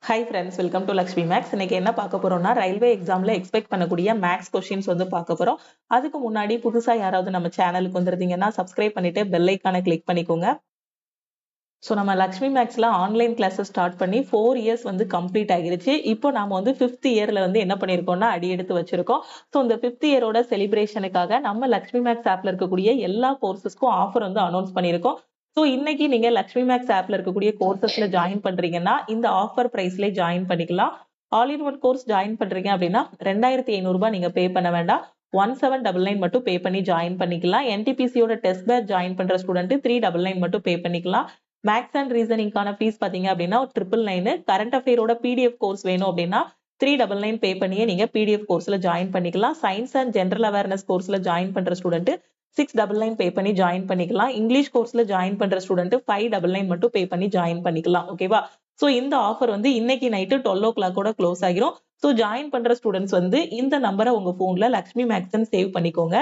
Hi friends, welcome to Lakshmi Maths. இன்னைக்கு என்ன பார்க்க போறோம்னா, ரயில்வே எக்ஸாம்ல எக்ஸ்பெக்ட் பண்ணக்கூடிய மேக்ஸ் கொஸ்டின்ஸ் வந்து பார்க்க போறோம். அதுக்கு முன்னாடி புதுசா யாராவது நம்ம சேனலுக்கு வந்திருந்தீங்கன்னா சப்ஸ்கிரைப் பண்ணிட்டு பெல் ஐக்கானை கிளிக் பண்ணிக்கோங்க. ஸோ நம்ம லக்ஷ்மி மேக்ஸ்ல ஆன்லைன் கிளாஸஸ் ஸ்டார்ட் பண்ணி 4 இயர்ஸ் வந்து கம்ப்ளீட் ஆகிருச்சு. இப்போ நாம வந்து 5th இயர்ல வந்து என்ன பண்ணியிருக்கோம்னா அடி எடுத்து வச்சிருக்கோம். ஸோ இந்த 5th இயரோட செலிப்ரேஷனுக்காக நம்ம லக்ஷ்மி மேக்ஸ் ஆப்ல இருக்கக்கூடிய எல்லா கோர்சஸ்க்கும் ஆஃபர் வந்து அனௌன்ஸ் பண்ணியிருக்கோம். ஸோ இன்னைக்கு நீங்க லக்ஷ்மி மேக்ஸ் ஆப்ல இருக்கக்கூடிய கோர்சஸ்ல ஜாயின் பண்றீங்கன்னா இந்த ஆஃபர் பிரைஸ்ல ஜாயின் பண்ணிக்கலாம். All in one course join பண்றீங்க அப்படின்னா 2500 ரூபாய் நீங்க பே பண்ண வேண்டாம். 1799 மட்டும் பே பண்ணி ஜாயின் பண்ணிக்கலாம். என்டிபிசியோட டெஸ்ட் பேட்ச் ஜாயின் பண்ற ஸ்டூடெண்ட் 399 மட்டும் பே பண்ணிக்கலாம். மேக்ஸ் அண்ட் ரீசனிங்கான ஃபீஸ் பாத்தீங்க அப்படின்னா 999. கரண்ட் அஃபேரோட பிடிஎஃப் கோர்ஸ் வேணும் அப்படின்னா 399 பே பண்ணியே நீங்க பிடிஎஃப் கோர்ஸ்ல ஜாயின் பண்ணிக்கலாம். சயின்ஸ் அண்ட் ஜெனரல் அவேர்னஸ் கோர்ஸ்ல ஜாயின் பண்ற ஸ்டூடெண்ட் 699 பே பண்ணி ஜாயின் பண்ணிக்கலாம். இங்கிலீஷ் கோர்ஸ்ல ஜாயின் பண்ற ஸ்டூடெண்ட் 599 மட்டும் பே பண்ணி ஜாயின் பண்ணிக்கலாம். ஓகேவா? சோ இந்த ஆஃபர் வந்து இன்னைக்கு நைட்டு 12 o'clock க்ளோஸ் ஆகிரும். ஸோ ஜாயின் பண்ற ஸ்டூடெண்ட்ஸ் வந்து இந்த நம்பரை உங்க போன்ல லக்ஷ்மி மேக்ஸ்ன்னு சேவ் பண்ணிக்கோங்க.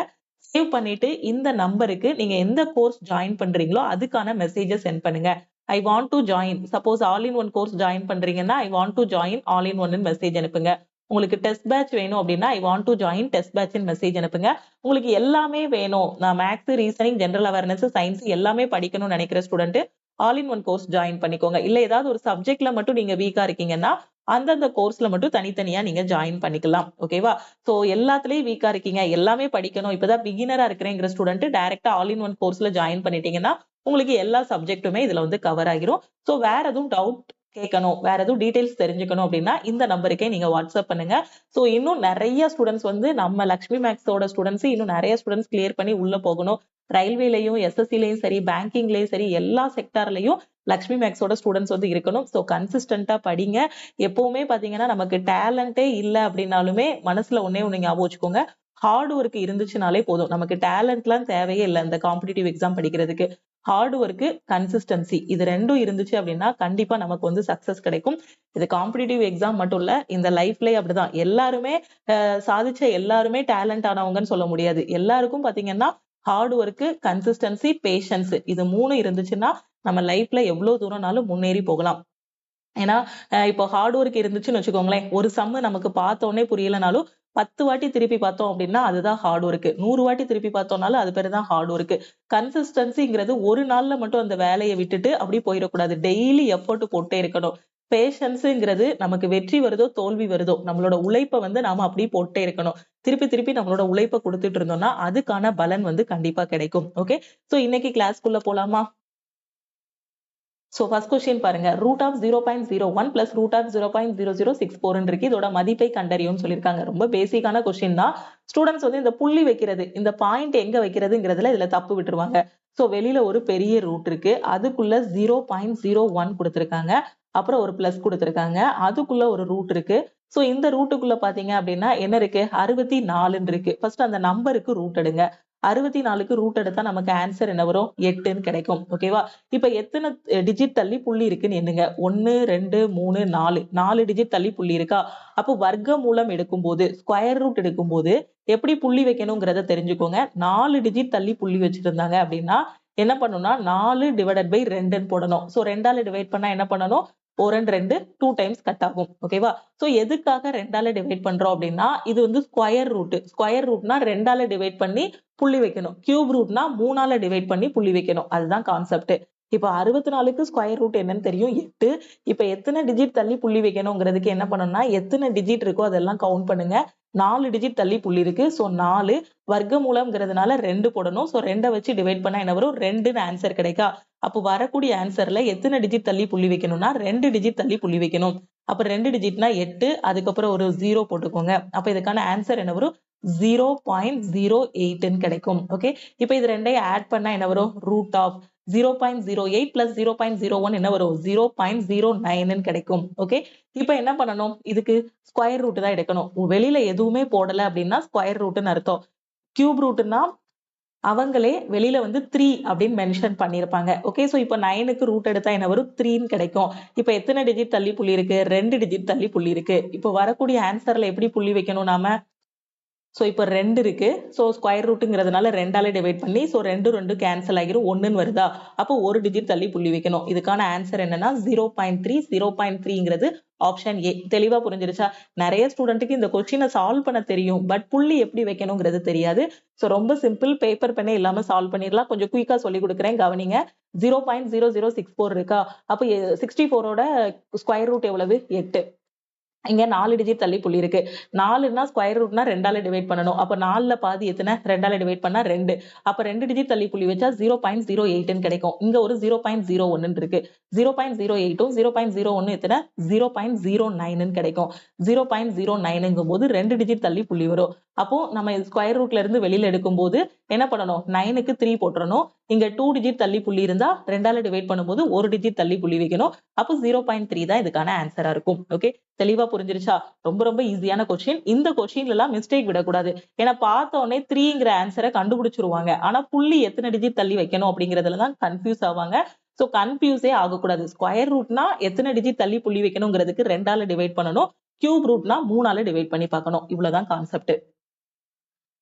சேவ் பண்ணிட்டு இந்த நம்பருக்கு நீங்க எந்த கோர்ஸ் ஜாயின் பண்றீங்களோ அதுக்கான மெசேஜை சென்ட் பண்ணுங்க. I want to join, suppose all in one course join பண்றீங்கன்னா I want to join all in one message அனுப்புங்க. உங்களுக்கு டெஸ்ட் பேட்ச் வேணும் அப்படின்னா I want to join test batch message அனுப்புங்க. உங்களுக்கு எல்லாமே வேணும், நான் maths, reasoning, general awareness, science எல்லாமே படிக்கணும்னு நினைக்கிற student all in one course join பண்ணிக்கோங்க. இல்ல ஏதாவது ஒரு சப்ஜெக்ட்ல மட்டும் நீங்க வீக்கா இருக்கீங்கன்னா அந்தந்த கோர்ஸ்ல மட்டும் தனித்தனியா நீங்க ஜாயின் பண்ணிக்கலாம். ஓகேவா? சோ எல்லாத்துலயும் வீக்கா இருக்கீங்க, எல்லாமே படிக்கணும், இப்பதான் பிகினரா இருக்கிறேங்கிற ஸ்டூடெண்ட் டைரக்டா ஆல் இன் ஒன் கோர்ஸ்ல ஜாயின் பண்ணிட்டீங்கன்னா உங்களுக்கு எல்லா சப்ஜெக்ட்டுமே இதுல வந்து கவர் ஆகிரும். சோ வேற எதுவும் டவுட் கேட்கணும், வேற எதுவும் டீடைல்ஸ் தெரிஞ்சுக்கணும் அப்படின்னா இந்த நம்பருக்கே நீங்க வாட்ஸ்அப் பண்ணுங்க. சோ இன்னும் நிறைய ஸ்டூடெண்ட்ஸ் வந்து நம்ம லக்ஷ்மி மேக்ஸோட ஸ்டூடெண்ட்ஸ் இன்னும் நிறைய ஸ்டூடெண்ட்ஸ் கிளியர் பண்ணி உள்ள போகணும். ரயில்வேலையும், எஸ்எஸ்சிலையும் சரி, பேங்கிங்லயும் சரி, எல்லா செக்டார்லயும் லக்ஷ்மி மேக்ஸோட ஸ்டூடெண்ட்ஸ் வந்து இருக்கணும். ஸோ கன்சிஸ்டன்டா படிங்க. எப்பவுமே பாத்தீங்கன்னா நமக்கு டேலண்டே இல்லை அப்படின்னாலுமே மனசுல ஒன்னே ஒண்ணு ஞாபகம் வச்சுக்கோங்க, ஹார்ட் ஒர்க் இருந்துச்சுனாலே போதும். நமக்கு டேலண்ட்லாம் தேவையே இல்லை இந்த காம்படிட்டிவ் எக்ஸாம் படிக்கிறதுக்கு. ஹார்ட் ஒர்க், கன்சிஸ்டன்சி இது ரெண்டும் இருந்துச்சு அப்படின்னா கண்டிப்பா நமக்கு வந்து சக்சஸ் கிடைக்கும். இது காம்படிட்டிவ் எக்ஸாம் மட்டும் இல்ல, இந்த லைஃப்லயே அப்படிதான். எல்லாருமே சாதிச்ச எல்லாருமே டேலண்ட் ஆனவங்கன்னு சொல்ல முடியாது. எல்லாருக்கும் பாத்தீங்கன்னா ஹார்ட் ஒர்க், கன்சிஸ்டன்சி, பேஷன்ஸ் இது 3 இருந்துச்சுன்னா நம்ம லைஃப்ல எவ்வளவு தூரம்னாலும் முன்னேறி போகலாம். ஏன்னா இப்போ ஹார்ட் ஒர்க் இருந்துச்சுன்னு வச்சுக்கோங்களேன், ஒரு சம்மு நமக்கு பார்த்த உடனே புரியலனாலும் 10 வாட்டி திருப்பி பார்த்தோம் அப்படின்னா அதுதான் ஹார்ட் ஒர்க். 100 வாட்டி திருப்பி பார்த்தோம்னாலும் அது பேரு தான் ஹார்ட் ஒர்க். கன்சிஸ்டன்சிங்கிறது ஒரு நாள்ல மட்டும் அந்த வேலையை விட்டுட்டு அப்படி போயிடக்கூடாது. டெய்லி எஃபோர்ட் போட்டே இருக்கணும். பேஷன்ஸுங்கிறது நமக்கு வெற்றி வருதோ தோல்வி வருதோ நம்மளோட உழைப்பை வந்து நாம அப்படியே போட்டே இருக்கணும். திருப்பி திருப்பி நம்மளோட உழைப்பை கொடுத்துட்டு இருந்தோம்னா அதுக்கான பலன் வந்து கண்டிப்பா கிடைக்கும். ஓகே, சோ இன்னைக்கு கிளாஸ்க்குள்ள போலாமா? சோ ஃபர்ஸ்ட் கொஸ்டின் பாருங்க. Root of 0.01 plus root of 0.0064 இருக்கு. இதோட மதிப்பை கண்டறியும் சொல்லியிருக்காங்க. ரொம்ப பேசிக்கான கொஸ்டின் தான். ஸ்டூடெண்ட்ஸ் வந்து இந்த புள்ளி வைக்கிறது, இந்த பாயிண்ட் எங்க வைக்கிறதுங்கிறதுல இதுல தப்பு விட்டுருவாங்க. சோ வெளியில ஒரு பெரிய ரூட் இருக்கு, அதுக்குள்ள 0.01 கொடுத்திருக்காங்க. அப்புறம் ஒரு பிளஸ் கொடுத்திருக்காங்க, அதுக்குள்ள ஒரு ரூட் இருக்கு. சோ இந்த ரூட்டுக்குள்ள பாத்தீங்க அப்படின்னா என்ன இருக்கு, 64 இருக்கு. ஃபர்ஸ்ட் அந்த நம்பருக்கு ரூட் எடுங்க. 64க்கு ரூட் எடுத்தா நமக்கு ஆன்சர் என்ன வரும், 8ன்னு கிடைக்கும். ஓகேவா? இப்ப எத்தனை டிஜிட் தள்ளி புள்ளி இருக்குன்னு எண்ணுங்க. 1, 2, 3, 4 4 டிஜிட் தள்ளி புள்ளி இருக்கா? அப்போ வர்க்க மூலம் எடுக்கும்போது, ஸ்கொயர் ரூட் எடுக்கும்போது எப்படி புள்ளி வைக்கணுங்கிறத தெரிஞ்சுக்கோங்க. 4 டிஜிட் தள்ளி புள்ளி வச்சிருந்தாங்க அப்படின்னா என்ன பண்ணணும்னா 4 டிவைடட் பை 2ன்னு போடணும். சோ 2ஆல டிவைட் பண்ணா என்ன பண்ணணும், 4 and 2 2 டைம்ஸ் கட் ஆகும். ஓகேவா? சோ எதுக்காக 2ஆல டிவைட் பண்றோம் அப்படின்னா இது வந்து ஸ்கொயர் ரூட். ஸ்கொயர் ரூட்னா 2ஆல டிவைட் பண்ணி புள்ளி வைக்கணும். கியூப் ரூட்னா 3ஆல டிவைட் பண்ணி புள்ளி வைக்கணும். அதுதான் கான்செப்ட். இப்ப 64க்கு ஸ்கொயர் ரூட் என்னன்னு தெரியும், 8. இப்ப எத்தனை டிஜிட் தள்ளி புள்ளி வைக்கணுங்கிறதுக்கு என்ன பண்ணணும்னா எத்தனை டிஜிட் இருக்கோ அதெல்லாம் கவுண்ட் பண்ணுங்க. 4 டிஜிட் தள்ளி புள்ளி இருக்கு. சோ 4 வர்க்க மூலம்ங்கிறதுனால 2 போடணும். சோ 2 வச்சு டிவைட் பண்ணா என்ன வரும், 2ன்னு ஆன்சர் கிடைக்கா? அப்போ வரக்கூடிய ஆன்சர்ல எத்தனை டிஜிட் தள்ளி புள்ளி வைக்கணும்னா 2 டிஜிட் தள்ளி புள்ளி வைக்கணும். அப்ப 2 டிஜிட்னா 8, அதுக்கப்புறம் ஒரு 0 போட்டுக்கோங்க. அப்ப இதுக்கான ஆன்சர் என்ன வரும், 0.08ன்னு கிடைக்கும். ஓகே, இப்ப இது ரெண்டையும் ஆட் பண்ணா என்ன வரும், ரூட் ஆஃப் 0.08 பிளஸ் 0.01 என்ன வரும், 0.09ன்னு கிடைக்கும். ஓகே, இப்ப என்ன பண்ணணும், இதுக்கு ஸ்கொயர் ரூட் தான் எடுக்கணும். வெளியில எதுவுமே போடல அப்படின்னா ஸ்கொயர் ரூட்னு அர்த்தம். கியூப் ரூட்னா அவங்களே வெளியில வந்து 3 அப்படின்னு மென்ஷன் பண்ணிருப்பாங்க. ஓகே, சோ இப்ப 9க்கு ரூட் எடுத்தா என்ன வரும், 3ன்னு கிடைக்கும். இப்ப எத்தனை டிஜிட் தள்ளி புள்ளி இருக்கு, 2 டிஜிட் தள்ளி புள்ளி இருக்கு. இப்ப வரக்கூடிய ஆன்சர்ல எப்படி புள்ளி வைக்கணும் நாம, ஸோ இப்போ 2 இருக்கு. ஸோ ஸ்கொயர் ரூட்டுங்கிறதுனால 2ஆல டிவைட் பண்ணி ஸோ 2 கேன்சல் ஆகிரும் 1ன்னு வருதா. அப்போ ஒரு டிஜிட் தள்ளி புள்ளி வைக்கணும். இதுக்கான ஆன்சர் என்னன்னா 0.3. 0.3ங்கிறது ஆப்ஷன் ஏ. தெளிவா புரிஞ்சிருச்சா? நிறைய ஸ்டூடெண்ட்டுக்கு இந்த கொஸ்டினை சால்வ் பண்ண தெரியும், பட் புள்ளி எப்படி வைக்கணுங்கிறது தெரியாது. ஸோ ரொம்ப சிம்பிள், பேப்பர் பெண்ணே இல்லாம சால்வ் பண்ணிடலாம். கொஞ்சம் குயிக்கா சொல்லி கொடுக்குறேன், கவனிங்க. 0.0064 இருக்கா. அப்போ 64ஓட ஸ்கொயர் ரூட் எவ்வளவு? 8. இங்க 4 டிஜிட் தள்ளி புள்ளி இருக்கு. 4னா ஸ்கொயர் ரூட்னா 2ஆல டிவைட் பண்ணணும். அப்ப 4ல பாதி எத்தனை? 2ஆல டிவைட் பண்ணா 2. அப்ப 2 டிஜிட் தள்ளி புள்ளி வச்சா 0.08 கிடைக்கும். இங்க ஒரு 0.01 இருக்கு. 0.08ம் 0.01 எத்தனை? 0.09 கிடைக்கும். 0.09ங்கும் போது 2 டிஜிட் தள்ளி புள்ளி வரும். அப்போ நம்ம ஸ்கொயர் ரூட்ல இருந்து வெளியில எடுக்கும் போது என்ன பண்ணணும்? 9க்கு 3 போட்டுறணும். இங்க 2 டிஜிட் தள்ளி புள்ளி இருந்தா 2ஆல டிவைட் பண்ணும்போது ஒரு டிஜிட் தள்ளி புள்ளி வைக்கணும். அப்போ 0.3 தான் இதுக்கான ஆன்சரா இருக்கும். ஓகே, தெளிவா புரிஞ்சிருச்சா? ரொம்ப ரொம்ப ஈஸியான கொஸ்டின். இந்த கொஸ்டின்ல எல்லாம் மிஸ்டேக் விடக்கூடாது. ஏன்னா பார்த்த உடனே 3ங்கிற ஆன்சரை கண்டுபிடிச்சிருவாங்க. ஆனா புள்ளி எத்தனை டிஜிட் தள்ளி வைக்கணும் அப்படிங்கறதுல தான் கன்ஃபியூஸ் ஆவாங்க. சோ கன்ஃபியூஸே ஆகக்கூடாது. ஸ்கொயர் ரூட்னா எத்தனை டிஜிட் தள்ளி புள்ளி வைக்கணுங்கிறதுக்கு 2ஆல டிவைட் பண்ணணும். கியூப் ரூட்னா 3ஆல டிவைட் பண்ணி பார்க்கணும். இவ்வளவுதான் கான்செப்ட்.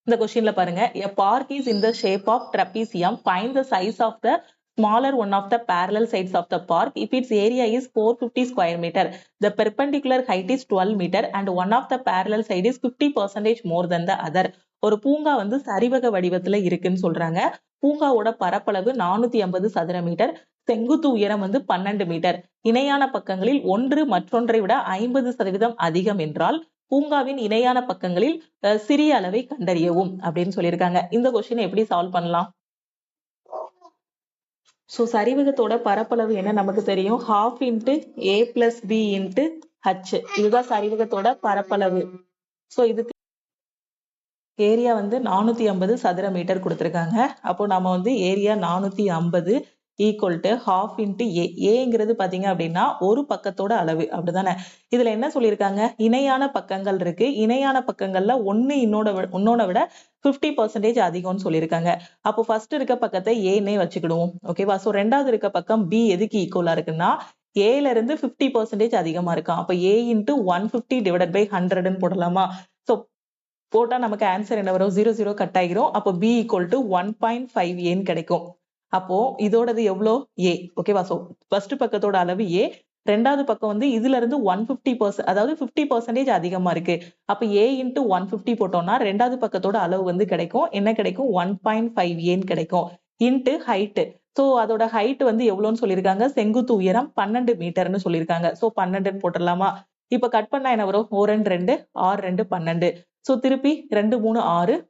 இந்த கொஸ்டின்ல பாருங்க, a park is in the shape of trapezium. Find the size of the smaller one of the parallel sides of the park if its area is 450 square meter. The perpendicular height is 12 meter and one of the parallel side is 50% more than the other. ஒரு பூங்கா வந்து சரிவக வடிவத்துல இருக்குன்னு சொல்றாங்க. பூங்காவோட பரப்பளவு 450 சதுர metre, செங்குத்து உயரம் வந்து 12 மீட்டர். இணையான பக்கங்களில் ஒன்று மற்றொன்றை விட 50% அதிகம் என்றால் பூங்காவின் இணையான பக்கங்களில் சிறிய அளவை கண்டறியவும் அப்படின்னு சொல்லியிருக்காங்க. இந்த கொஸ்டினை எப்படி சால்வ் பண்ணலாம்? சோ சரிவகத்தோட பரப்பளவு என்ன நமக்கு தெரியும்? 12 × a + b × h. இதுதான் சரிவகத்தோட பரப்பளவு. சோ இதுக்கு ஏரியா வந்து 450 சதுர மீட்டர் கொடுத்திருக்காங்க. அப்போ நம்ம வந்து ஏரியா 450 ஈக்குவல் டு 12 × a. ஏங்கிறது பாத்தீங்க அப்படின்னா ஒரு பக்கத்தோட அளவு, அப்படிதானே? இதுல என்ன சொல்லியிருக்காங்க? இணையான பக்கங்கள் இருக்கு. இணையான பக்கங்கள்ல ஒண்ணு இன்னொன்னு விட 50% அதிகம்னு சொல்லியிருக்காங்க. அப்போ ஃபர்ஸ்ட் இருக்க பக்கத்தை ஏன்னே வச்சுக்கிடுவோம். ஓகேவா? சோ ரெண்டாவது இருக்க பக்கம் b எதுக்கு ஈக்குவலா இருக்குன்னா ஏல இருந்து 50% அதிகமா இருக்கும். அப்ப a × 150 / 100ன்னு போடலாமா? சோ போட்டா நமக்கு ஆன்சர் என்ன வரும்? 0 0 கட் ஆகிரும். அப்போ b = 1.5a கிடைக்கும். அப்போ இதோடது எவ்வளோ? a. ஓகேவா? சோ ஃபர்ஸ்ட் பக்கத்தோட அளவு a, ரெண்டாவது பக்கம் வந்து இதுல இருந்து 150%, அதாவது 50% அதிகமா இருக்கு. அப்ப a × 150 போட்டோம்னா ரெண்டாவது பக்கத்தோட அளவு வந்து கிடைக்கும். என்ன கிடைக்கும்? 1.5a கிடைக்கும். Into height. சோ அதோட ஹைட் வந்து எவ்வளோன்னு சொல்லியிருக்காங்க? செங்குத்து உயரம் 12 மீட்டர்னு சொல்லியிருக்காங்க. சோ 12ன்னு போட்டுடலாமா? இப்ப கட் பண்ணா என்ன வரும்? 4 × 2 6 × 12. சோ திருப்பி 2 3 6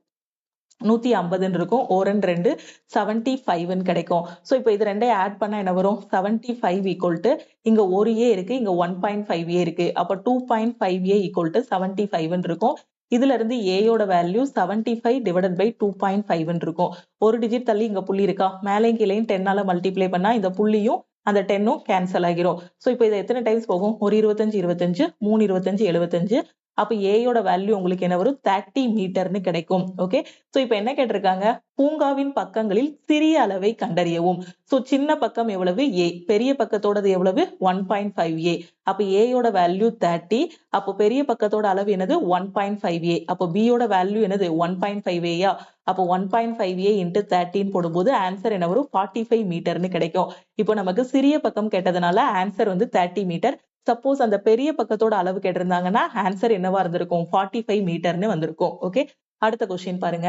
150 இருக்கும். 4 × 2 75 கிடைக்கும். சோ இப்போ இது ரெண்டையும் ஆட் பண்ணா என்ன வரும்? 75 = இங்க ஒரு a இருக்கு, இங்க 1.5a இருக்கு. அப்ப 2.5a = 75 இருக்கும். இதுல இருந்து a யோட வேல்யூ 75 / 2.5 இருக்கும். ஒரு டிஜிட் தள்ளி இங்க புள்ளி இருக்கா? மேலையும் கீழையும் 10ஆல மல்டிப்ளை பண்ணா இந்த புள்ளியும் அந்த 10ம் கேன்சல் ஆகிரும். சோ இப்போ இது எத்தனை டைம்ஸ் போகும்? ஒரு 25 25, 3 25 75. அப்ப a யோட வேல்யூ உங்களுக்கு என்ன வரும்? 30 மீட்டர்னு கிடைக்கும். ஓகே, சோ இப்போ என்ன கேட்டிருக்காங்க? பூங்காவின் பக்கங்களில் சிறிய அளவை கண்டறியவும். சோ சின்ன பக்கம் எவ்வளவு? a. பெரிய பக்கத்தோடது எவ்வளவு? 1.5a. அப்ப a யோட வேல்யூ 30. அப்போ பெரிய பக்கத்தோட அளவு என்னது? 1.5a. அப்போ b யோட வேல்யூ என்னது? 1.5a. அப்போ 1.5a × 30 போடும்போது ஆன்சர் என்ன வரும்? 45 மீட்டர்னு கிடைக்கும். இப்போ நமக்கு சிறிய பக்கம் கேட்டதுனால ஆன்சர் வந்து 30 மீட்டர். சப்போஸ் அந்த பெரிய பக்கத்தோட அளவு கேட்டிருந்தாங்கன்னா ஆன்சர் என்னவா இருந்திருக்கும்? 45 மீட்டர்னு வந்திருக்கும். ஓகே, அடுத்த கொஸ்டின் பாருங்க.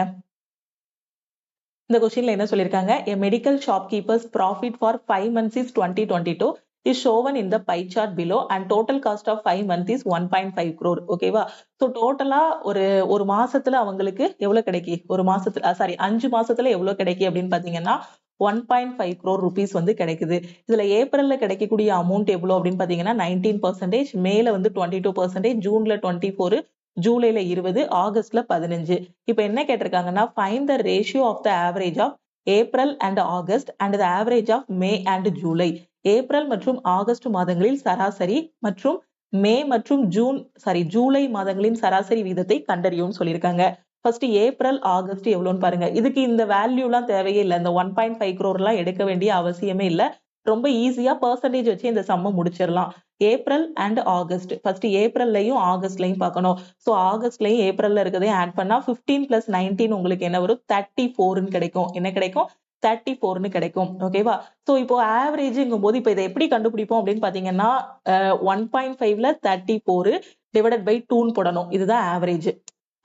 இந்த கொஸ்டின்ல என்ன சொல்லியிருக்காங்க? A medical shopkeeper's profit for 5 months is 2022 is shown in the pie chart below and total cost of 5 months is 1.5 crore. ஓகேவா? சோ டோட்டலா ஒரு மாசத்துல அவங்களுக்கு எவ்வளவு கிடைக்கி? ஒரு மாசத்துல 5 மாசத்துல எவ்வளவு கிடைக்கி அப்படின்னு பாத்தீங்கன்னா 1.5 crore rupees வந்து கிடைக்குது. இதுல ஏப்ரல்ல கிடைக்கக்கூடிய அமௌண்ட் எவ்வளவு அப்படின்னு பாத்தீங்கன்னா 19%, மேல வந்து 22%, ஜூன்ல 24, ஜூலைல 20, ஆகஸ்ட்ல 15. இப்ப என்ன கேட்டிருக்காங்கன்னா find the ratio of the average of April and August and the average of May and July. April மற்றும் ஆகஸ்ட் மாதங்களில் சராசரி மற்றும் மே மற்றும் ஜூலை மாதங்களின் சராசரி வீதத்தை கண்டறியும் சொல்லியிருக்காங்க. ஃபர்ஸ்ட் ஏப்ரல் ஆகஸ்ட் எவ்வளவுன்னு பாருங்க. இதுக்கு இந்த வேல்யூ எல்லாம் தேவையே இல்லை. இந்த 1.5 crore எல்லாம் எடுக்க வேண்டிய அவசியமே இல்லை. ரொம்ப ஈஸியா பெர்சன்டேஜ் வச்சு இந்த சம்ம முடிச்சிடலாம். ஏப்ரல் அண்ட் ஆகஸ்ட், ஃபர்ஸ்ட் ஏப்ரல்லையும் ஆகஸ்ட்லையும் பார்க்கணும். ஸோ ஆகஸ்ட்லையும் ஏப்ரல்ல இருக்கிறதையும் ஆட் பண்ணா 15 பிளஸ் 19 உங்களுக்கு என்ன வரும்? 34ன்னு கிடைக்கும். என்ன கிடைக்கும்? 34ன்னு கிடைக்கும். ஓகேவா? ஸோ இப்போ ஆவரேஜ்ங்கும் போது இப்போ இதை எப்படி கண்டுபிடிப்போம் அப்படின்னு பாத்தீங்கன்னா 1.5ல 34 டிவைடட் பை 2ன்னு போடணும். இதுதான் ஆவரேஜ்.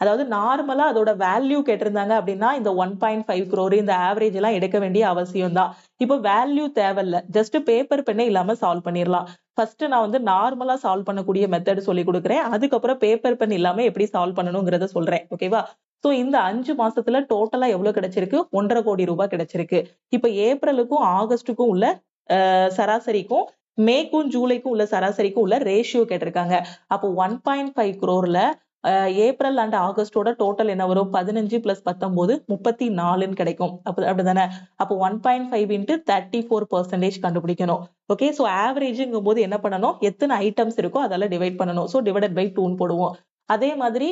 அதாவது நார்மலா அதோட வேல்யூ கேட்டிருந்தாங்க அப்படின்னா இந்த 1.5 crore இந்த ஆவரேஜ் எல்லாம் எடுக்க வேண்டிய அவசியம் தான். இப்போ வேல்யூ தேவையில்ல, ஜஸ்ட் பேப்பர் பெண்ணே இல்லாம சால்வ் பண்ணிடலாம். ஃபர்ஸ்ட் நான் வந்து நார்மலா சால்வ் பண்ணக்கூடிய மெத்தட் சொல்லி கொடுக்குறேன். அதுக்கப்புறம் பேப்பர் பென் இல்லாம எப்படி சால்வ் பண்ணணுங்கிறத சொல்றேன். ஓகேவா? சோ இந்த 5 மாசத்துல டோட்டலா எவ்வளவு கிடைச்சிருக்கு? 1.5 கோடி ரூபாய் கிடைச்சிருக்கு. இப்ப ஏப்ரலுக்கும் ஆகஸ்டுக்கும் உள்ள சராசரிக்கும் மேக்கும் ஜூலைக்கும் உள்ள சராசரிக்கும் உள்ள ரேஷியோ கேட்டிருக்காங்க. அப்போ 1.5 crore ஏப்ரல் அண்ட் ஆகஸ்டோட டோட்டல் என்ன வரும்? 15 பிளஸ் 19 34ன்னு கிடைக்கும். அப்படிதானே? அப்போ 1.5 இன்ட்டு 34% கண்டுபிடிக்கணும். ஓகே, சோ ஆவரேஜ்ங்கும் போது என்ன பண்ணணும்? எத்தனை ஐட்டம்ஸ் இருக்கோ அதெல்லாம் டிவைட் பண்ணணும். சோ டிவைடட் பை 2ன்னு போடுவோம். அதே மாதிரி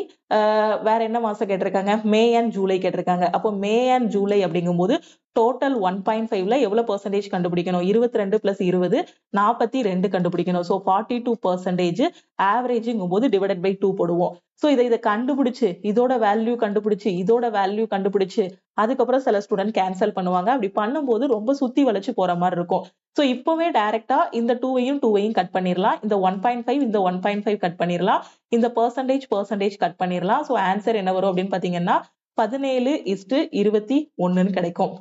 வேற என்ன மாசம் கேட்டிருக்காங்க? மே அண்ட் ஜூலை கேட்டிருக்காங்க. அப்போ மே அண்ட் ஜூலை அப்படிங்கும்போது டோட்டல் 1.5ல எவ்வளவு பெர்சன்டேஜ் கண்டுபிடிக்கணும்? 22 பிளஸ் 20 42 கண்டுபிடிக்கணும். சோ 42% ஆவரேஜ்ங்கும் போது டிவைடட் பை 2 போடுவோம். சோ இதை கண்டுபிடிச்சு இதோட வேல்யூ கண்டுபிடிச்சு இதோட வேல்யூ கண்டுபிடிச்சு அதுக்கப்புறம் சில ஸ்டூடெண்ட் கேன்சல் பண்ணுவாங்க. அப்படி பண்ணும்போது ரொம்ப சுத்தி வளைச்சு போற மாதிரி இருக்கும். சோ இப்பவே டைரக்டா இந்த 2வையும் கட் பண்ணிடலாம். இந்த 1.5 இந்த 1.5 கட் பண்ணிடலாம். இந்த பெர்சன்டேஜ் கட் பண்ணிடலாம். சோ ஆன்சர் என்ன வரும் அப்படின்னு பாத்தீங்கன்னா 17:21ன்னு கிடைக்கும்.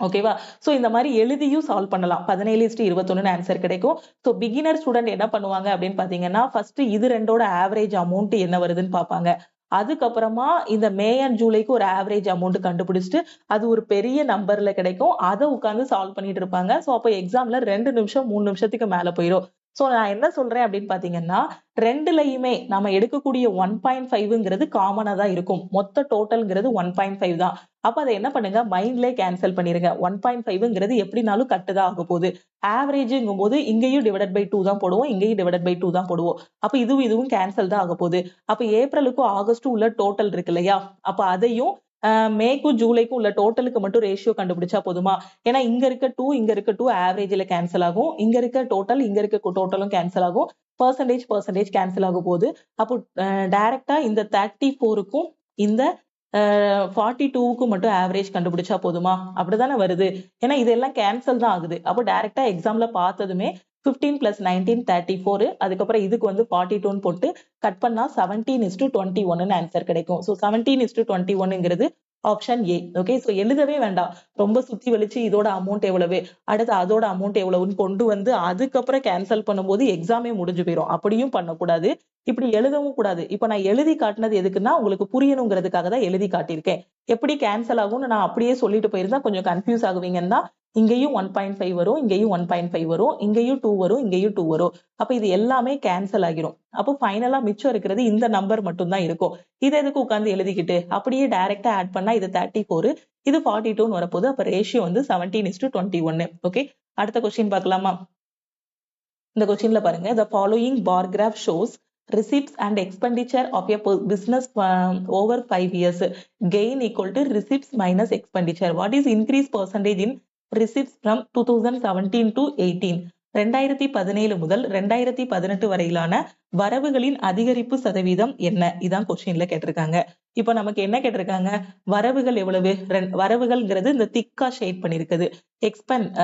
ஓகேவா? சோ இந்த மாதிரி எழுதியும் சால்வ் பண்ணலாம். 17:21 ஆன்சர் கிடைக்கும். சோ பிகினர் ஸ்டூடெண்ட் என்ன பண்ணுவாங்க அப்படின்னு பாத்தீங்கன்னா ஃபர்ஸ்ட் இது ரெண்டோட ஆவரேஜ் அமௌண்ட் என்ன வருதுன்னு பாப்பாங்க. அதுக்கப்புறமா இந்த மே அண்ட் ஜூலைக்கு ஒரு ஆவரேஜ் அமௌண்ட் கண்டுபிடிச்சிட்டு அது ஒரு பெரிய நம்பர்ல கிடைக்கும். அதை உட்கார்ந்து சால்வ் பண்ணிட்டு இருப்பாங்க. சோ அப்போ எக்ஸாம்ல 2 நிமிஷம் 3 நிமிஷத்துக்கு மேல போயிடும். சோ நான் என்ன சொல்றேன் அப்படின்னு பாத்தீங்கன்னா ரெண்டுலயுமே நம்ம எடுக்கக்கூடிய 1.5ங்கிறது காமனா தான் இருக்கும். மொத்த டோட்டல்ங்கிறது 1.5 தான். அப்ப அதை என்ன பண்ணுங்க? மைண்ட்லயே கேன்சல் பண்ணிருங்க. 1.5ங்கிறது எப்படினாலும் கட்டுதான் ஆக போகுது. ஆவரேஜ்ங்கும் போது இங்கேயும் டிவைடட் பை 2 தான் போடுவோம், இங்கேயும் டிவைடட் பை 2 தான் போடுவோம். அப்ப இதுவும் கேன்சல் தான் ஆக போகுது. அப்ப ஏப்ரலுக்கும் ஆகஸ்டும் உள்ள டோட்டல் இருக்கு இல்லையா? அப்ப அதையும் மேக்கும் ஜூலைக்கும் உள்ள டோட்டலுக்கு மட்டும் ரேஷியோ கண்டுபிடிச்சா போதுமா? ஏன்னா இங்க இருக்க 2 இங்க இருக்க 2 ஆவரேஜ்ல கேன்சல் ஆகும். இங்க இருக்க டோட்டல் இங்க இருக்க டோட்டலும் கேன்சல் ஆகும். பெர்சன்டேஜ் கேன்சல் ஆக போகுது. அப்போ டைரக்டா இந்த 34க்கும் இந்த 42க்கும் மட்டும் ஆவரேஜ் கண்டுபிடிச்சா போதுமா? அப்படிதானே வருது. ஏன்னா இதெல்லாம் கேன்சல் தான் ஆகுது. அப்போ டைரக்டா எக்ஸாம்ல பார்த்ததுமே 15 பிளஸ் 19 34 அதுக்கப்புறம் இதுக்கு வந்து 42ன்னு போட்டு கட் பண்ணா 17:21 ஆன்சர் கிடைக்கும். சோ 17:21ங்கிறது ஆப்ஷன் ஏ. ஓகே, சோ எழுதவே வேண்டாம். ரொம்ப சுத்தி வலிச்சு இதோட அமௌண்ட் எவ்வளவு, அடுத்து அதோட அமௌண்ட் எவ்வளவுன்னு கொண்டு வந்து அதுக்கப்புறம் கேன்சல் பண்ணும்போது எக்ஸாமே முடிஞ்சு போயிடும். அப்படியும் பண்ணக்கூடாது, இப்படி எழுதவும் கூடாது. இப்ப நான் எழுதி காட்டினது எதுக்குன்னா உங்களுக்கு புரியணுங்கிறதுக்காக தான் எழுதி காட்டியிருக்கேன். எப்படி கேன்சல் ஆகும்னு நான் அப்படியே சொல்லிட்டு போயிருந்தா கொஞ்சம் கன்ஃபியூஸ் ஆகுவீங்கன்னா இங்கேயும் 1.5 வரும், இங்கேயும் 1.5 வரும், இங்கேயும் 2 வரும், இங்கேயும் 2 வரும். அப்ப இது எல்லாமே கேன்சல் ஆகிரும். அப்போ ஃபைனலா மிச்சம் இருக்கிறது இந்த நம்பர் மட்டும் தான் இருக்கும். இது எதுக்கு உட்கார்ந்து எழுதிக்கிட்டு? அப்படியே டைரக்டா ஆட் பண்ணா இது 34 இது 42ன்னு வரப்போகுது. அப்ப ரேஷியோ வந்து 17:21. ஓகே, அடுத்த கொஸ்டின் பார்க்கலாமா? இந்த கொஸ்டின்ல பாருங்க, the following bar graph shows receipts and expenditure of a business over 5 years. Gain equal to receipts minus expenditure. What is increase percentage in receipts from 2017 to 18? 2017 முதல் 2018 வரையிலான வரவுகளின் அதிகரிப்பு சதவீதம் என்ன? இதான் கொஸ்டின்ல கேட்டிருக்காங்க. இப்ப நமக்கு என்ன கேட்டிருக்காங்க? வரவுகள் எவ்வளவு? வரவுகள்ங்கிறது இந்த திக்கா ஷேட் பண்ணிருக்குது.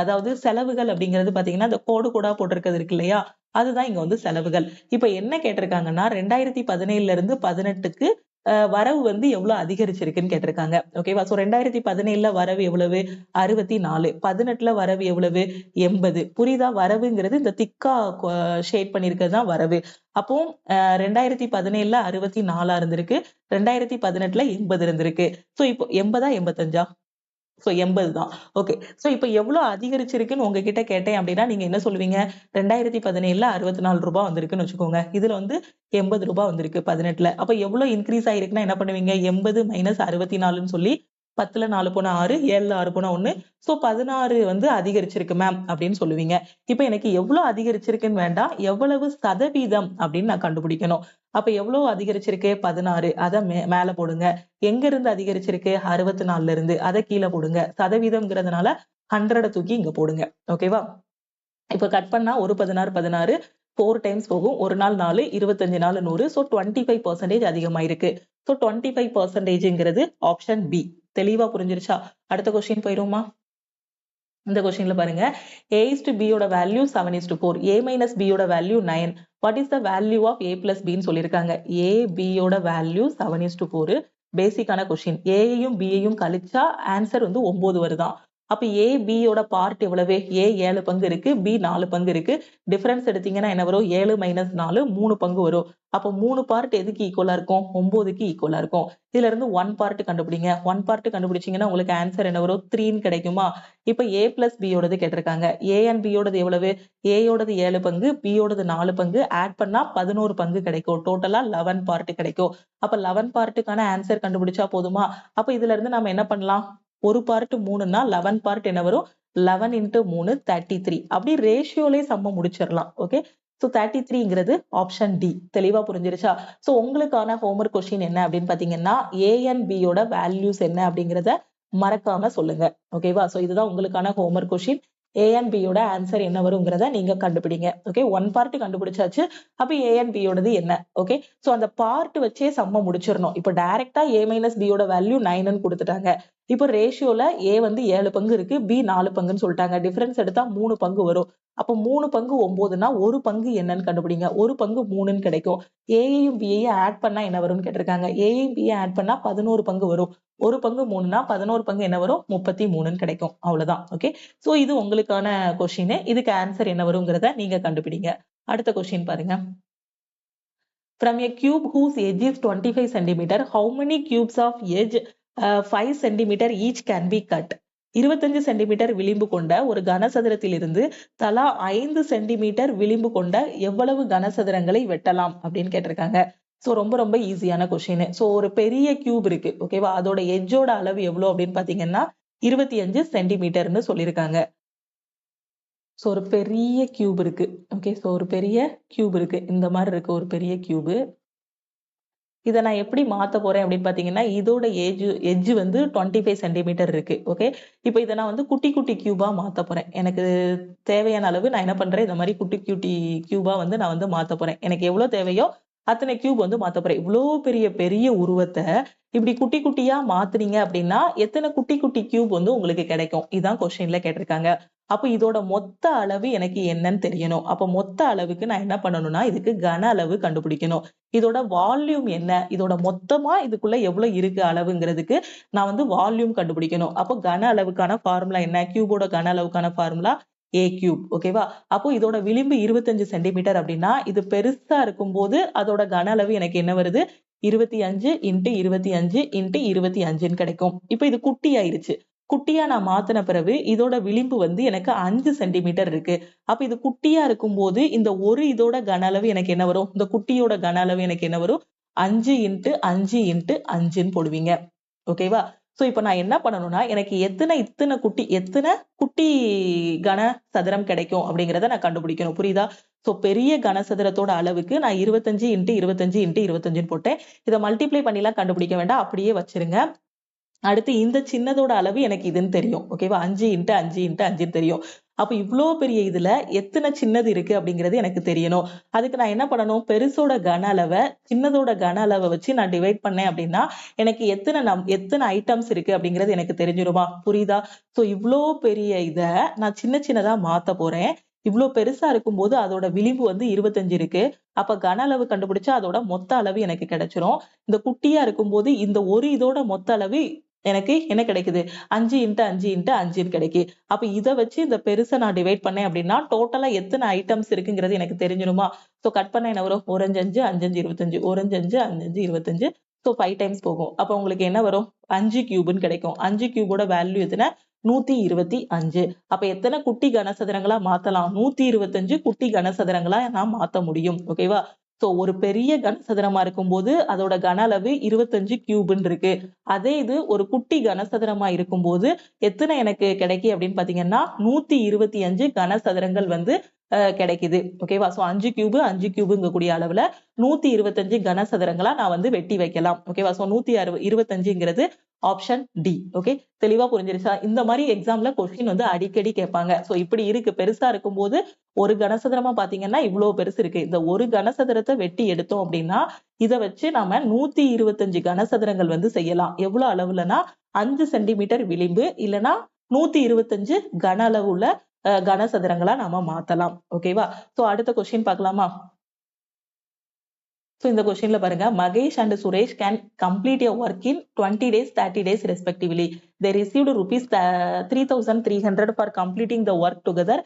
அதாவது செலவுகள் அப்படிங்கிறது பாத்தீங்கன்னா இந்த கோடு கோடா போட்டிருக்கிறது இருக்கு இல்லையா? அதுதான் இங்க வந்து செலவுகள். இப்ப என்ன கேட்டிருக்காங்கன்னா 2017ல இருந்து 18க்கு வரவு வந்து எவ்வளவு அதிகரிச்சிருக்குன்னு கேட்டிருக்காங்க. ஓகேவா? சோ 2017ல வரவு எவ்வளவு? 64. 18ல வரவு எவ்வளவு? 80. புரியுதா? வரவுங்கிறது இந்த திக்கா ஷேட் பண்ணிருக்கிறது தான் வரவு. அப்போ 2017ல 64 இருந்திருக்கு, 2018ல 80 இருந்திருக்கு. சோ இப்போ 80 85? சோ 80 தான். ஓகே, சோ இப்ப எவ்வளவு அதிகரிச்சிருக்குன்னு உங்ககிட்ட கேட்டேன் அப்படின்னா நீங்க என்ன சொல்லுவீங்க? 2017ல 64 ரூபாய் வந்திருக்குன்னு வச்சுக்கோங்க. இதுல வந்து 80 ரூபாய் வந்திருக்கு 18ல. அப்ப எவ்வளவு இன்க்ரீஸ் ஆயிருக்குன்னா என்ன பண்ணுவீங்க? 80 மைனஸ் 64ன்னு சொல்லி 10ல 4 போனா 6, 7ல 6 போனா 1. சோ 16 வந்து அதிகரிச்சிருக்கு மேம் அப்படின்னு சொல்லுவீங்க. இப்ப எனக்கு எவ்வளவு அதிகரிச்சிருக்குன்னு வேண்டாம், எவ்வளவு சதவீதம் அப்படின்னு நான் கண்டுபிடிக்கணும். அப்ப எவ்வளவு அதிகரிச்சிருக்கு? 16. அத மேல போடுங்க. எங்க இருந்து அதிகரிச்சிருக்கு? 64ல இருந்து. அதை கீழே போடுங்க. சதவீதம்ங்கிறதுனால 100 தூக்கி இங்க போடுங்க. ஓகேவா? இப்ப கட் பண்ணா ஒரு 16 4 டைம்ஸ் போகும். ஒரு நாள் 4, 25 நாள் 100. ஸோ 25% அதிகமாயிருக்கு. ஸோ 25%ங்கிறது ஆப்ஷன் பி. தெளிவா புரிஞ்சிருச்சா? அடுத்த கொஸ்டின் போயிருமா? இந்த கொஸ்டின்ல பாருங்க, a is to b யோட வேல்யூ 7:4, a minus b யோட value 9. What is the value of a plus b ன்னு சொல்லியிருக்காங்க. a b யோட வேல்யூ 7:4. பேசிக்கான கொஸ்டின். a யையும் b யையும் கழிச்சா ஆன்சர் வந்து 9 வருதான். அப்ப a b யோட பார்ட் எவ்வளவு? a 7 பங்கு இருக்கு, b 4 பங்கு இருக்கு. டிஃபரன்ஸ் எடுத்தீங்கன்னா என்ன வரும்? 7 மைனஸ் 4 3 பங்கு வரும். அப்ப 3 பார்ட் எதுக்கு ஈக்குவலா இருக்கும்? 9க்கு ஈக்குவலா இருக்கும். இதுல இருந்து 1 பார்ட் கண்டுபிடிங்க. 1 பார்ட் கண்டுபிடிச்சீங்கன்னா உங்களுக்கு ஆன்சர் என்ன வரும்? 3 கிடைக்குமா? இப்ப a பிளஸ் b யோடது கேட்டிருக்காங்க. a and b யோடது எவ்வளவு? a யோடது 7 பங்கு, b யோடது 4 பங்கு. ஆட் பண்ணா 11 பங்கு கிடைக்கும். டோட்டலா 11 பார்ட் கிடைக்கும். அப்ப 11 பார்ட்டுக்கான ஆன்சர் கண்டுபிடிச்சா போதுமா? அப்ப இதுல இருந்து நம்ம என்ன பண்ணலாம்? ஒரு பார்ட் 3ன்னா 11 பார்ட் என்ன வரும்? 11 into 3 33. அப்படி ரேஷியோலே சம்ம முடிச்சிடலாம். ஓகே, ஸோ 33ங்கிறது ஆப்ஷன் டி. தெளிவா புரிஞ்சிருச்சா? ஸோ உங்களுக்கான ஹோம்ஒர்க் கொஸ்டின் என்ன அப்படின்னு பாத்தீங்கன்னா, a and b யோட வேல்யூஸ் என்ன அப்படிங்கிறத மறக்காம சொல்லுங்க. ஓகேவா? ஸோ இதுதான் உங்களுக்கான homework question. a and b யோட ஆன்சர் என்ன வருங்கிறத நீங்க கண்டுபிடிங்க. ஓகே, 1 பார்ட் கண்டுபிடிச்சாச்சு. அப்ப a and b யோடது என்ன? ஓகே, ஸோ அந்த பார்ட் வச்சே சம்ம முடிச்சிடணும். இப்போ டைரக்டா a மைனஸ் b யோட வேல்யூ 9ன்னு கொடுத்துட்டாங்க. இப்போ ரேஷியோல a வந்து 7 பங்கு இருக்கு, b 4 பங்குன்னு சொல்லிட்டாங்க. டிஃபரன்ஸ் எடுத்தா 3 பங்கு வரும். அப்போ 3 பங்கு 9னா ஒரு பங்கு என்னன்னு கண்டுபிடிங்க. ஒரு பங்கு 3ன்னு கிடைக்கும். ஏயையும் பியையும் ஆட் பண்ணா என்ன வரும்னு கேட்டிருக்காங்க. ஏயையும் பியை ஆட் பண்ணா 11 பங்கு வரும். ஒரு பங்கு 3னா 11 பங்கு என்ன வரும்? 33ன்னு கிடைக்கும். அவ்வளவுதான். ஓகே, சோ இது உங்களுக்கான கொஸ்டின். இதுக்கு ஆன்சர் என்ன வருங்கிறத நீங்க கண்டுபிடிங்க. அடுத்த கொஸ்டின் பாருங்க. From a cube whose edge is 25 centimeter, how many cubes of edge 5 centimeter each can be cut? 25 centimetre விளிம்பு கொண்ட ஒரு கனசதுரத்திலிருந்து தலா 5 சென்டிமீட்டர் விளிம்பு கொண்ட எவ்வளவு கனசதுரங்களை வெட்டலாம் அப்படின்னு கேட்டிருக்காங்க. சோ ரொம்ப ரொம்ப ஈஸியான கொஸ்டின். சோ ஒரு பெரிய கியூப் இருக்கு. ஓகேவா? அதோட எட்ஜோட அளவு எவ்வளவு அப்படின்னு பாத்தீங்கன்னா 25 சென்டிமீட்டர்னு சொல்லியிருக்காங்க. சோ ஒரு பெரிய கியூப் இருக்கு. ஓகே, சோ ஒரு பெரிய கியூப் இருக்கு. இந்த மாதிரி இருக்கு ஒரு பெரிய கியூப். இதை நான் எப்படி மாத்த போறேன் அப்படின்னு பாத்தீங்கன்னா, இதோட எட்ஜ் வந்து 25 சென்டிமீட்டர் இருக்கு. ஓகே, இப்போ இதை நான் வந்து குட்டி குட்டி கியூபா மாத்த போறேன். எனக்கு தேவையான அளவு நான் என்ன பண்றேன், இந்த மாதிரி குட்டி குட்டி கியூபா வந்து நான் வந்து மாத்த போறேன். எனக்கு எவ்வளவு தேவையோ அத்தனை கியூப் வந்து மாத்த போறேன். இவ்வளோ பெரிய பெரிய உருவத்தை இப்படி குட்டி குட்டியா மாத்துனீங்க அப்படின்னா எத்தனை குட்டி குட்டி கியூப் வந்து உங்களுக்கு கிடைக்கும்? இதான் கொஸ்டின்ல கேட்டிருக்காங்க. அப்ப இதோட மொத்த அளவு எனக்கு என்னன்னு தெரியணும். அப்ப மொத்த அளவுக்கு நான் என்ன பண்ணணும்னா இதுக்கு கன அளவு கண்டுபிடிக்கணும். இதோட வால்யூம் என்ன? இதோட மொத்தமா இதுக்குள்ள எவ்வளவு இருக்கு அளவுங்கிறதுக்கு நான் வந்து வால்யூம் கண்டுபிடிக்கணும். அப்போ கன அளவுக்கான ஃபார்முலா என்ன? கியூபோட கன அளவுக்கான ஃபார்முலா a கியூப். ஓகேவா? அப்போ இதோட விளிம்பு 25 சென்டிமீட்டர் அப்படின்னா இது பெருசா இருக்கும்போது அதோட கன அளவு எனக்கு என்ன வருது? 25 × 25 × 25ன்னு கிடைக்கும். இப்போ இது குட்டி ஆயிருச்சு. குட்டியா நான் மாத்தின பிறகு இதோட விளிம்பு வந்து எனக்கு 5 சென்டிமீட்டர் இருக்கு. அப்ப இது குட்டியா இருக்கும்போது இந்த ஒரு இதோட கன அளவு எனக்கு என்ன வரும்? இந்த குட்டியோட கன அளவு எனக்கு என்ன வரும்? 5 × 5 × 5ன்னு போடுவீங்க. ஓகேவா? சோ இப்ப நான் என்ன பண்ணணும்னா எனக்கு எத்தனை குட்டி கன சதுரம் கிடைக்கும் அப்படிங்கிறத நான் கண்டுபிடிக்கணும். புரியுதா? சோ பெரிய கனசதுரத்தோட அளவுக்கு நான் 25 × 25 × 25ன்னு போட்டேன். இதை மல்டிப்ளை பண்ணிலாம் கண்டுபிடிக்க வேண்டாம், அப்படியே வச்சிருங்க. அடுத்து இந்த சின்னதோட அளவு எனக்கு இதுன்னு தெரியும். ஓகேவா? 5 × 5 × 5ன்னு தெரியும். அப்ப இவ்வளோ பெரிய இதுல எத்தனை சின்னது இருக்கு அப்படிங்கிறது எனக்கு தெரியணும். அதுக்கு நான் என்ன பண்ணணும்? பெருசோட கன அளவை சின்னதோட கன அளவை வச்சு நான் டிவைட் பண்ணேன் அப்படின்னா எனக்கு எத்தனை ஐட்டம்ஸ் இருக்கு அப்படிங்கிறது எனக்கு தெரிஞ்சிருமா? புரியுதா? சோ இவ்வளோ பெரிய இதை நான் சின்ன சின்னதா மாத்த போறேன். இவ்வளோ பெருசா இருக்கும்போது அதோட விளிம்பு வந்து 25 இருக்கு. அப்ப கன அளவு கண்டுபிடிச்சா அதோட மொத்த அளவு எனக்கு கிடைச்சிரும். இந்த குட்டியா இருக்கும்போது இந்த ஒரு இதோட மொத்த அளவு எனக்கு என்ன கிடைக்குது? 5 × 5 × 5ன்னு கிடைக்குது. அப்ப இதை வச்சு இந்த பெருசை நான் டிவைட் பண்ணேன் அப்படின்னா டோட்டலா எத்தனை ஐட்டம்ஸ் இருக்குங்கிறது எனக்கு தெரிஞ்சிருமா? சோ கட் பண்ண என்ன வரும்? 1 5 5 5 5 25, 1 5 5 5 25. சோ 5 டைம்ஸ் போகும். அப்ப உங்களுக்கு என்ன வரும்? 5 கியூப்னு கிடைக்கும். 5 கியூபோட வேல்யூ எத்தனை? 125. அப்ப எத்தனை குட்டி கனசதுரங்களா மாத்தலாம்? 125 குட்டி கனசதுரங்களா நான் மாத்த முடியும். ஓகேவா? சோ ஒரு பெரிய கனசதுரமா இருக்கும்போது அதோட கன அளவு 25 கியூப்னு இருக்கு. அதே இது ஒரு குட்டி கனசதுரமா இருக்கும்போது எத்தனை எனக்கு கிடைக்கும் அப்படின்னு பாத்தீங்கன்னா 125 கனசதுரங்கள் வந்து கிடைக்குது. ஓகேவா? சோ 5 கியூப் 5 கியூப்ங்கக்கூடிய அளவுல 125 கனசதுரங்களா நான் வந்து வெட்டி வைக்கலாம். ஓகேவா? சோ 125ங்கிறது ஆப்ஷன் டி. ஓகே, தெளிவா புரிஞ்சிருச்சா? இந்த மாதிரி எக்ஸாம்ல கொஸ்டின் வந்து அடிக்கடி கேட்பாங்க. சோ இப்படி இருக்கு, பெருசா இருக்கும்போது ஒரு கனசதுரமா பாத்தீங்கன்னா இவ்வளவு பெருசு இருக்கு. இந்த ஒரு கனசதுரத்தை வெட்டி எடுத்தோம் அப்படின்னா இதை வச்சு நாம 125 கனசதுரங்கள் வந்து செய்யலாம். எவ்வளவு அளவுலனா 5 சென்டிமீட்டர் விளிம்பு இல்லைன்னா 125 கன அளவு உள்ள கனசதுரங்களா நாம மாத்தலாம். ஓகேவா? சோ அடுத்த கொஸ்டின் பார்க்கலாமா? So இந்த கொஸ்டின்ல பாருங்க, Mahesh and Suresh can complete a work in 20 days, 30 days respectively. They received rupees 3,300 for completing the work together.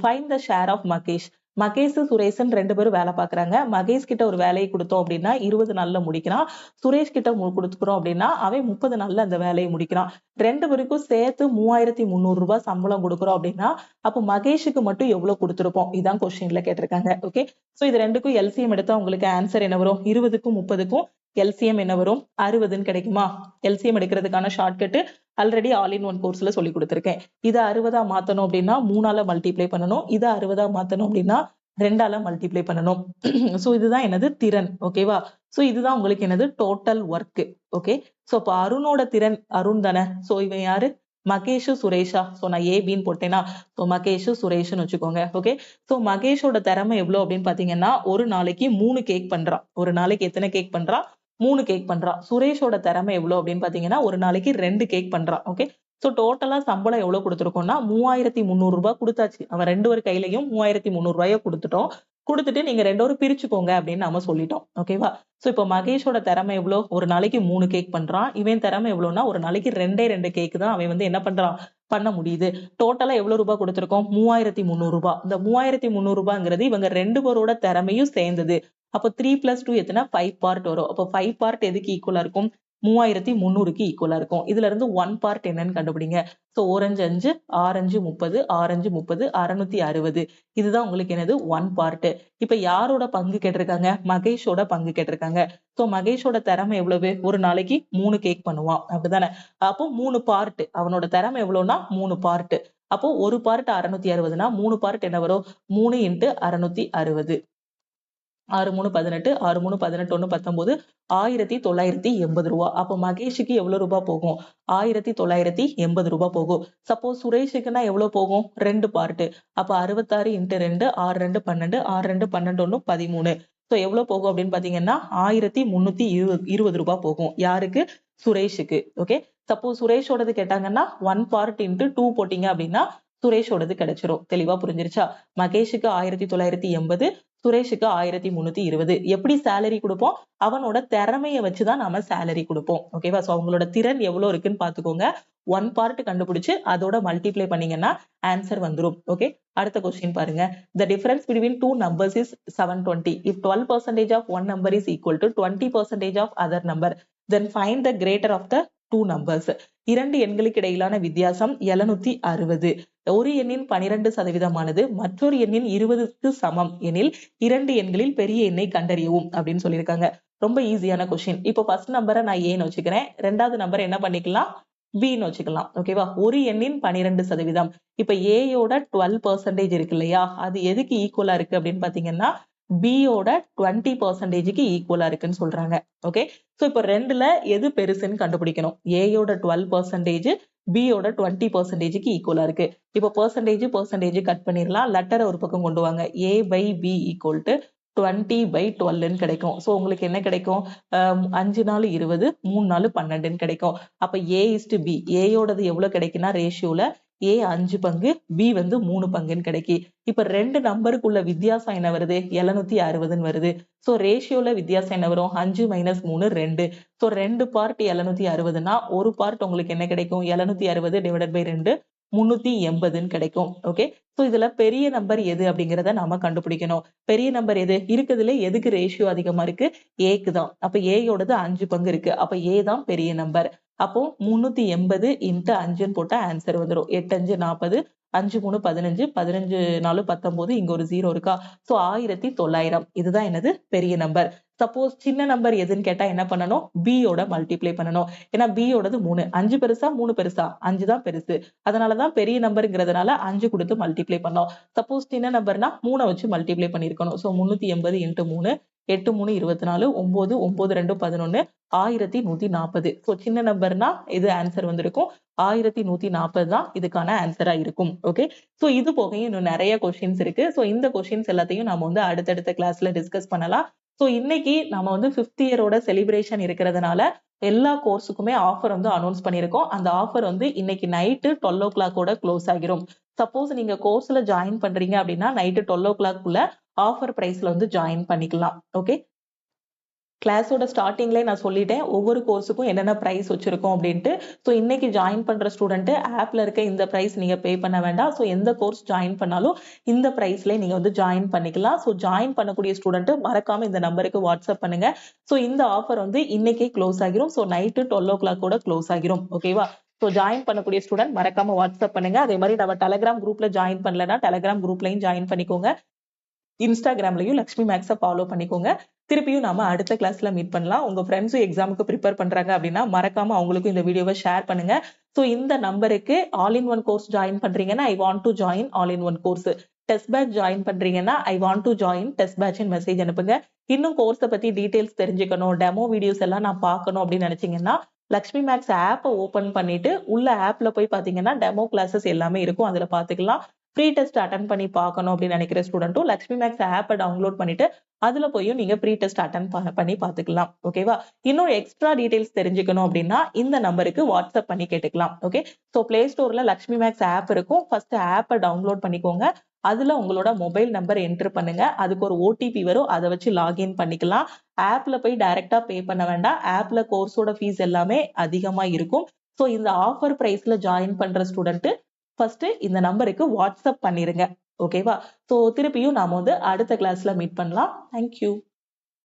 Find the share of Mahesh. Mahesh Sureshan ரெண்டு பேரும் வேலை பாக்குறாங்க. மகேஷ் கிட்ட ஒரு வேலையை கொடுத்தோம் அப்படின்னா 20 நாள்ல முடிக்கிறான். சுரேஷ் கிட்ட கொடுத்துக்கிறோம் அப்படின்னா அவன் 30 நாள்ல அந்த வேலையை முடிக்கிறான். ரெண்டு பேருக்கும் சேர்த்து 3,300 ரூபாய் சம்பளம் கொடுக்குறோம் அப்படின்னா அப்போ மகேஷுக்கு மட்டும் எவ்வளவு கொடுத்திருப்போம்? இதான் கொஸ்டின்ல கேட்டிருக்காங்க. ஓகே, சோ இது ரெண்டுக்கும் எல்சிஎம் எடுத்தா உங்களுக்கு ஆன்சர் என்ன வரும்? 20க்கும் 30க்கும் எல்சிஎம் என்ன வரும்? 60ன்னு கிடைக்குமா? எல்சிஎம் எடுக்கிறதுக்கான shortcut already all in one கோர்ஸ்ல சொல்லி கொடுத்திருக்கேன். இதை 60ஆ மாத்தணும் அப்படின்னா 3ஆல மல்டிப்ளை பண்ணணும். இதை 60ஆ மாத்தணும் அப்படின்னா 2ஆல மல்டிப்ளை பண்ணணும். சோ இதுதான் என்னது? திறன். ஓகேவா? சோ இதுதான் உங்களுக்கு என்னது? Total work. ஓகே, சோ இப்போ அருணோட திறன், அருண் தானே? சோ இவன் யாரு? மகேஷ் சுரேஷா? சோ நான் ஏபின்னு போட்டேன்னா சோ மகேஷ் சுரேஷ்னு வச்சுக்கோங்க. ஓகே, சோ மகேஷோட திறமை எவ்வளவு அப்படின்னு பாத்தீங்கன்னா ஒரு நாளைக்கு 3 கேக் பண்றான். ஒரு நாளைக்கு எத்தனை கேக் பண்றான்? 3 கேக் பண்றான். சுரேஷோட திறமை எவ்வளவு அப்படின்னு பாத்தீங்கன்னா ஒரு நாளைக்கு 2 கேக் பண்றான். ஓகே, சோ டோட்டலா சம்பளம் எவ்வளவு கொடுத்துருக்கோம்னா 3,300 ரூபாய் கொடுத்தாச்சு. அவன் ரெண்டு பேர் கையிலையும் 3,300 ரூபாயை கொடுத்துட்டோம். கொடுத்துட்டு நீங்க ரெண்டு பேரும் பிரிச்சுக்கோங்க அப்படின்னு நாம சொல்லிட்டோம். ஓகேவா? சோ இப்போ மகேஷோட திறமை எவ்வளவு? ஒரு நாளைக்கு 3 கேக் பண்றான். இவன் திறமை எவ்வளவுன்னா ஒரு நாளைக்கு 2 கேக் தான் அவன் வந்து என்ன பண்றான்? பண்ண முடியுது. டோட்டலா எவ்வளவு ரூபாய் கொடுத்திருக்கோம்? 3,300 ரூபாய். இந்த 3,300 ரூபாய்ங்கிறது இவங்க ரெண்டு பேரோட திறமையும் சேர்ந்தது. அப்போ 3 + 2 எத்தனை? 5 பார்ட் வரும். அப்போ 5 பார்ட் எதுக்கு ஈக்குவலா இருக்கும்? 3,300க்கு ஈக்குவலா இருக்கும். இதுல இருந்து 1 பார்ட் என்னன்னு கண்டுபிடிங்க. So orange 5, orange 30, orange 30, 660. இதுதான் உங்களுக்கு என்னது? 1 பார்ட். இப்ப யாரோட பங்கு கேட்டிருக்காங்க? மகேஷோட பங்கு கேட்டிருக்காங்க. சோ மகேஷோட திறமை எவ்வளவு? ஒரு நாளைக்கு 3 கேக் பண்ணுவான். அப்படிதானே? அப்போ 3 பார்ட். அவனோட திறமை எவ்வளவுனா 3 பார்ட். அப்போ ஒரு பார்ட் 660னா 3 பார்ட் என்ன வரும்? 3 × 660. 6 3 18, 6 3 18 1 19, 1,980 ரூபாய். அப்போ மகேஷுக்கு எவ்வளவு ரூபாய் போகும்? 1,980 ரூபாய் போகும். சப்போஸ் சுரேஷுக்குன்னா எவ்வளவு போகும்? 2 பார்ட். அப்ப 66 × 2, 6 2 12, 6 2 12 1 13. சோ எவ்வளவு போகும் அப்படின்னு பாத்தீங்கன்னா 1,320 ரூபாய் போகும். யாருக்கு? சுரேஷுக்கு. ஓகே, சப்போஸ் சுரேஷோடது கேட்டாங்கன்னா 1 பார்ட் × 2 போட்டீங்க அப்படின்னா சுரேஷோடது கிடைச்சிரும். தெளிவா புரிஞ்சிருச்சா? மகேஷுக்கு 1,980, சுரேஷுக்கு 1,320. எப்படி சேலரி கொடுப்போம்? அவனோட திறமைய வச்சுதான் நாம சேலரி கொடுப்போம். ஓகேவா? சோ அவங்களோட திறன் எவ்வளவு இருக்குன்னு பாத்துக்கோங்க. 1 பார்ட் கண்டுபிடிச்சு அதோட மல்டிப்ளை பண்ணீங்கன்னா ஆன்சர் வந்துரும். ஓகே, அடுத்த கொஸ்டின் பாருங்க. The difference between two numbers is 720. If 12% of one number is equal to 20% of other number, then find the greater of the two numbers. இரண்டு எண்களுக்கு இடையிலான வித்தியாசம் 760. ஒரு எண்ணின் 12% மற்றொரு எண்ணின் 20க்கு சமம் எனில் இரண்டு எண்களில் பெரிய எண்ணை கண்டறியவும் அப்படின்னு சொல்லியிருக்காங்க. ரொம்ப ஈஸியான கொஸ்டின். இப்போ ஃபர்ஸ்ட் நம்பரை நான் ஏன்னு வச்சுக்கிறேன். ரெண்டாவது நம்பர் என்ன பண்ணிக்கலாம்? பின்னு வச்சுக்கலாம். ஓகேவா? ஒரு எண்ணின் 12%. இப்ப ஏயோட 12% இருக்கு இல்லையா? அது எதுக்கு ஈக்குவலா இருக்கு அப்படின்னு பாத்தீங்கன்னா பியோட 20%க்கு ஈக்குவலா இருக்குன்னு சொல்றாங்க. ஓகே, சோ இப்ப ரெண்டுல எது பெருசுன்னு கண்டுபிடிக்கணும். ஏயோட 12%, பியோட 20%க்கு ஈக்குவலா இருக்கு. இப்ப பெர்சன்டேஜ் கட் பண்ணிடலாம். லெட்டரை ஒரு பக்கம் கொண்டு வாங்க. A/B = 20/12 கிடைக்கும். சோ உங்களுக்கு என்ன கிடைக்கும்? 5 4 20, 3 4 12 கிடைக்கும். அப்ப A/B, ஏயோடது எவ்வளவு கிடைக்குன்னா ரேஷியோல A 5 பங்கு, B வந்து 3 பங்குன்னு கிடைக்கி. இப்ப ரெண்டு நம்பருக்குள்ள வித்தியாசம் என்ன வருது? 760ன்னு வருது. சோ ரேஷியோல வித்தியாசம் என்ன வரும்? 5 - 3 2. சோ 2 பார்ட் 760னா ஒரு பார்ட் உங்களுக்கு என்ன கிடைக்கும்? 760 / 2 380ன்னு கிடைக்கும். ஓகே, சோ இதுல பெரிய நம்பர் எது அப்படிங்கறத நாம கண்டுபிடிக்கணும். பெரிய நம்பர் எது இருக்குதுல? எதுக்கு ரேஷியோ அதிகமா இருக்கு? ஏக்கு தான். அப்ப ஏயோடது 5 பங்கு இருக்கு. அப்ப ஏ தான் பெரிய நம்பர். அப்போ 380 × 5ன்னு போட்டா ஆன்சர் வந்துடும். 8 5 40, 5 3 15, 15 4 19, இங்க ஒரு 0 இருக்கா? சோ 1900. இதுதான் என்னது பெரிய நம்பர். சப்போஸ் சின்ன நம்பர் எதுன்னு கேட்டா என்ன பண்ணணும்? b யோட மல்டிப்ளை பண்ணணும். ஏன்னா b யோடது 3. 5 பெருசா 3 பெருசா? 5 தான் பெருசு. அதனாலதான் பெரிய நம்பர்ங்கிறதுனால 5 கொடுத்து மல்டிப்ளை பண்ணோம். சப்போஸ் சின்ன நம்பர்னா 3 வச்சு மல்டிப்ளை பண்ணிருக்கணும். சோ 380 × 3, 8 3 24, 9 9 2 11, 1140. சோ சின்ன நம்பர்னா இது ஆன்சர் வந்திருக்கும். 1140 தான் இதுக்கான ஆன்சரா இருக்கும். ஓகே. சோ இது போக இன்னும் நிறைய கொஸ்டின்ஸ் இருக்கு. சோ இந்த கொஸ்டின்ஸ் எல்லாத்தையும் நாம வந்து அடுத்தடுத்த கிளாஸ்ல டிஸ்கஸ் பண்ணலாம். சோ இன்னைக்கு நாம வந்து 5th இயரோட செலிப்ரேஷன் இருக்கிறதுனால எல்லா கோர்ஸுக்குமே ஆஃபர் வந்து அனௌன்ஸ் பண்ணியிருக்கோம். அந்த ஆஃபர் வந்து இன்னைக்கு நைட்டு 12 o'clock க்ளோஸ் ஆகிரும். சப்போஸ் நீங்க கோர்ஸ்ல ஜாயின் பண்றீங்க அப்படின்னா நைட்டு 12 o'clock ஆஃபர் பிரைஸ்ல வந்து ஜாயின் பண்ணிக்கலாம். ஓகே. கிளாஸோட ஸ்டார்டிங்லேயே நான் சொல்லிட்டேன் ஒவ்வொரு கோர்ஸுக்கும் என்னென்ன ப்ரைஸ் வச்சிருக்கோம் அப்படின்ட்டு. ஸோ இன்னைக்கு ஜாயின் பண்ற ஸ்டூடெண்ட் ஆப்ல இருக்க இந்த ப்ரைஸ் நீங்க பே பண்ண வேண்டாம். ஸோ எந்த கோர்ஸ் ஜாயின் பண்ணாலும் இந்த ப்ரைஸ்ல நீங்க வந்து ஜாயின் பண்ணிக்கலாம். ஸோ ஜாயின் பண்ணக்கூடிய ஸ்டூடெண்ட் மறக்காம இந்த நம்பருக்கு வாட்ஸ்அப் பண்ணுங்க. ஸோ இந்த ஆஃபர் வந்து இன்னைக்கே க்ளோஸ் ஆகிரும். ஸோ நைட்டு 12 o'clock க்ளோஸ் ஆகிரும். ஓகேவா? ஸோ ஜாயின் பண்ணக்கூடிய ஸ்டூடெண்ட் மறக்காம வாட்ஸ்அப் பண்ணுங்க. அதே மாதிரி நம்ம டெலகிராம் குரூப்ல ஜாயின் பண்ணலன்னா டெலகிராம் குரூப்லையும் ஜாயின் பண்ணிக்கோங்க. இன்ஸ்டாகிராம்லயும் லக்ஷ்மி மேக்ஸை ஃபாலோ பண்ணிக்கோங்க. திருப்பியும் நாம அடுத்த கிளாஸ்ல மீட் பண்ணலாம். உங்க ஃப்ரெண்ட்ஸும் எக்ஸாமுக்கு ப்ரிப்பேர் பண்றாங்க அப்படின்னா மறக்காம அவங்களுக்கும் இந்த வீடியோவை ஷேர் பண்ணுங்க. ஸோ இந்த நம்பருக்கு all in one course join பண்றீங்கன்னா I want to join all in one course, test batch join பண்றீங்கன்னா I want to join test batch message அனுப்புங்க. இன்னும் கோர்ஸை பத்தி டீடைல்ஸ் தெரிஞ்சுக்கணும், டெமோ வீடியோஸ் எல்லாம் நான் பார்க்கணும் அப்படின்னு நினைச்சீங்கன்னா லக்ஷ்மி மேக்ஸ் ஆப்பை ஓபன் பண்ணிட்டு உள்ள ஆப்ல போய் பாத்தீங்கன்னா டெமோ கிளாஸஸ் எல்லாமே இருக்கும். அதுல பாத்துக்கலாம். ஃப்ரீ டெஸ்ட் அட்டன் பண்ணி பார்க்கணும் அப்படின்னு நினைக்கிற ஸ்டூடெண்ட்டும் லக்ஷ்மி மேக்ஸ் ஆப்பை டவுன்லோட் பண்ணிட்டு அதுல போயும் நீங்க ப்ரீ டெஸ்ட் அட்டன் பண்ணி பாத்துக்கலாம். ஓகேவா? இன்னும் எக்ஸ்ட்ரா டீடைல்ஸ் தெரிஞ்சுக்கணும் அப்படின்னா இந்த நம்பருக்கு வாட்ஸ்அப் பண்ணி கேட்டுக்கலாம். ஓகே. ஸோ பிளே ஸ்டோர்ல லக்ஷ்மி மேக்ஸ் ஆப் இருக்கும். ஃபர்ஸ்ட் ஆப்பை டவுன்லோட் பண்ணிக்கோங்க. அதுல உங்களோட மொபைல் நம்பர் என்டர் பண்ணுங்க. அதுக்கு ஒரு ஓடிபி வரும். அதை வச்சு லாகின் பண்ணிக்கலாம். ஆப்ல போய் டைரக்டா பே பண்ண வேண்டாம். ஆப்ல கோர்ஸோட ஃபீஸ் எல்லாமே அதிகமா இருக்கும். ஸோ இந்த ஆஃபர் பிரைஸ்ல ஜாயின் பண்ற ஸ்டூடெண்ட் ஃபர்ஸ்ட் இந்த நம்பருக்கு வாட்ஸ்அப் பண்ணிருங்க. ஓகேவா? ஸோ திருப்பியும் நாம வந்து அடுத்த கிளாஸ்ல மீட் பண்ணலாம். தேங்க்யூ.